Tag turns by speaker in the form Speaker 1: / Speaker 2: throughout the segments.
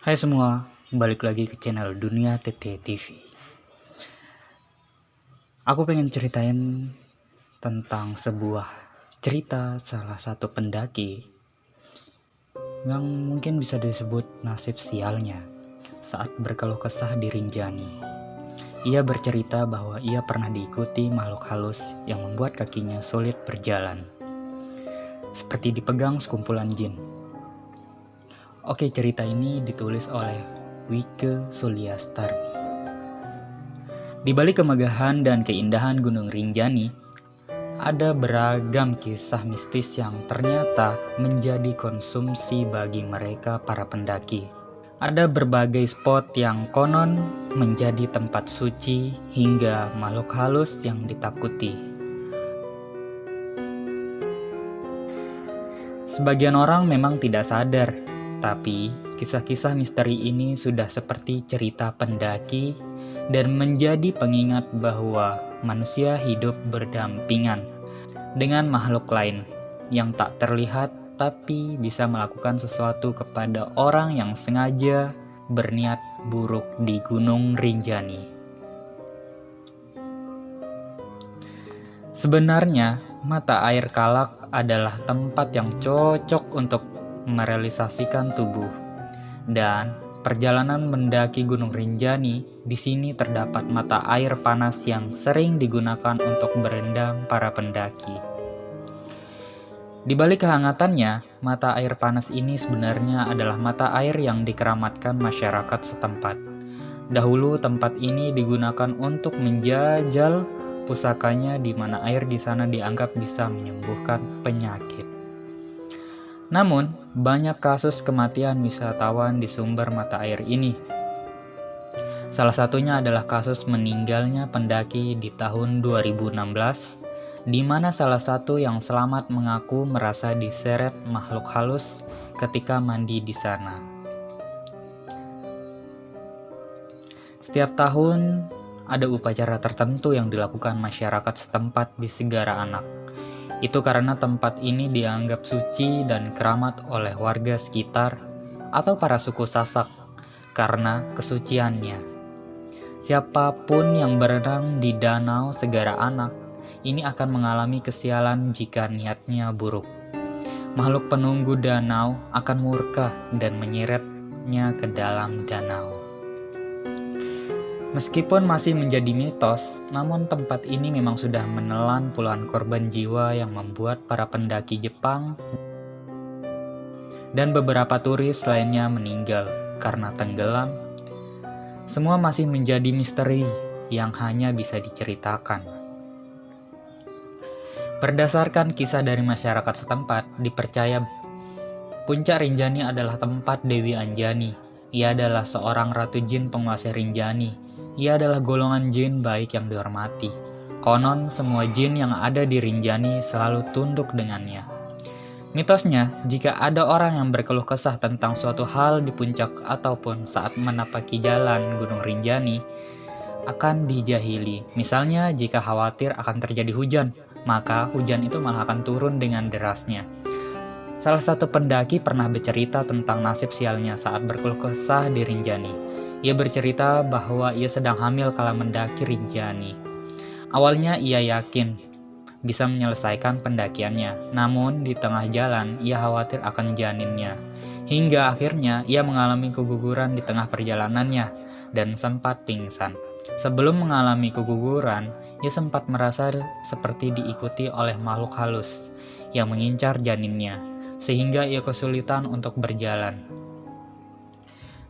Speaker 1: Hai semua, balik lagi ke channel Dunia TT TV. Aku pengen ceritain tentang sebuah cerita salah satu pendaki yang mungkin bisa disebut nasib sialnya saat berkeluh kesah di Rinjani. Ia bercerita bahwa ia pernah diikuti makhluk halus yang membuat kakinya sulit berjalan, seperti dipegang sekumpulan jin. Oke, cerita ini ditulis oleh Wike Suliastarmi. Di balik kemegahan dan keindahan Gunung Rinjani, ada beragam kisah mistis yang ternyata menjadi konsumsi bagi mereka para pendaki. Ada berbagai spot yang konon menjadi tempat suci hingga makhluk halus yang ditakuti. Sebagian orang memang tidak sadar, tapi kisah-kisah misteri ini sudah seperti cerita pendaki dan menjadi pengingat bahwa manusia hidup berdampingan dengan makhluk lain yang tak terlihat tapi bisa melakukan sesuatu kepada orang yang sengaja berniat buruk di Gunung Rinjani. Sebenarnya, mata air Kalak adalah tempat yang cocok untuk merealisasikan tubuh, dan perjalanan mendaki Gunung Rinjani di sini terdapat mata air panas yang sering digunakan untuk berendam para pendaki. Di balik kehangatannya, mata air panas ini sebenarnya adalah mata air yang dikeramatkan masyarakat setempat. Dahulu tempat ini digunakan untuk menjajal pusakanya, di mana air di sana dianggap bisa menyembuhkan penyakit. Namun, banyak kasus kematian wisatawan di sumber mata air ini. Salah satunya adalah kasus meninggalnya pendaki di tahun 2016, di mana salah satu yang selamat mengaku merasa diseret makhluk halus ketika mandi di sana. Setiap tahun, ada upacara tertentu yang dilakukan masyarakat setempat di Segara Anak. Itu karena tempat ini dianggap suci dan keramat oleh warga sekitar atau para suku Sasak karena kesuciannya. Siapapun yang berenang di danau Segara Anak ini akan mengalami kesialan jika niatnya buruk. Makhluk penunggu danau akan murka dan menyeretnya ke dalam danau. Meskipun masih menjadi mitos, namun tempat ini memang sudah menelan puluhan korban jiwa yang membuat para pendaki Jepang dan beberapa turis lainnya meninggal karena tenggelam. Semua masih menjadi misteri yang hanya bisa diceritakan. Berdasarkan kisah dari masyarakat setempat, dipercaya Puncak Rinjani adalah tempat Dewi Anjani. Ia adalah seorang ratu jin penguasa Rinjani. Ia adalah golongan jin baik yang dihormati. Konon semua jin yang ada di Rinjani selalu tunduk dengannya. Mitosnya, jika ada orang yang berkeluh kesah tentang suatu hal di puncak ataupun saat menapaki jalan Gunung Rinjani, akan dijahili. Misalnya jika khawatir akan terjadi hujan, maka hujan itu malah akan turun dengan derasnya. Salah satu pendaki pernah bercerita tentang nasib sialnya saat berkeluh kesah di Rinjani. Ia bercerita bahwa ia sedang hamil kala mendaki Rinjani. Awalnya ia yakin bisa menyelesaikan pendakiannya, namun di tengah jalan ia khawatir akan janinnya. Hingga akhirnya ia mengalami keguguran di tengah perjalanannya dan sempat pingsan. Sebelum mengalami keguguran, ia sempat merasa seperti diikuti oleh makhluk halus yang mengincar janinnya, sehingga ia kesulitan untuk berjalan.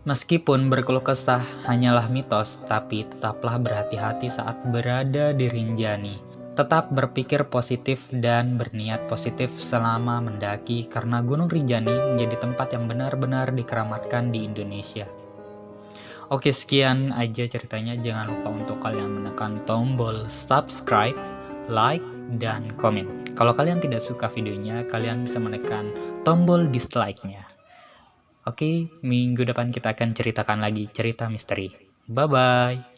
Speaker 1: Meskipun berkeluh kesah hanyalah mitos, tapi tetaplah berhati-hati saat berada di Rinjani. Tetap berpikir positif dan berniat positif selama mendaki, karena Gunung Rinjani menjadi tempat yang benar-benar dikeramatkan di Indonesia. Oke, sekian aja ceritanya. Jangan lupa untuk kalian menekan tombol subscribe, like, dan komen. Kalau kalian tidak suka videonya, kalian bisa menekan tombol dislike-nya. Oke, minggu depan kita akan ceritakan lagi cerita misteri. Bye-bye.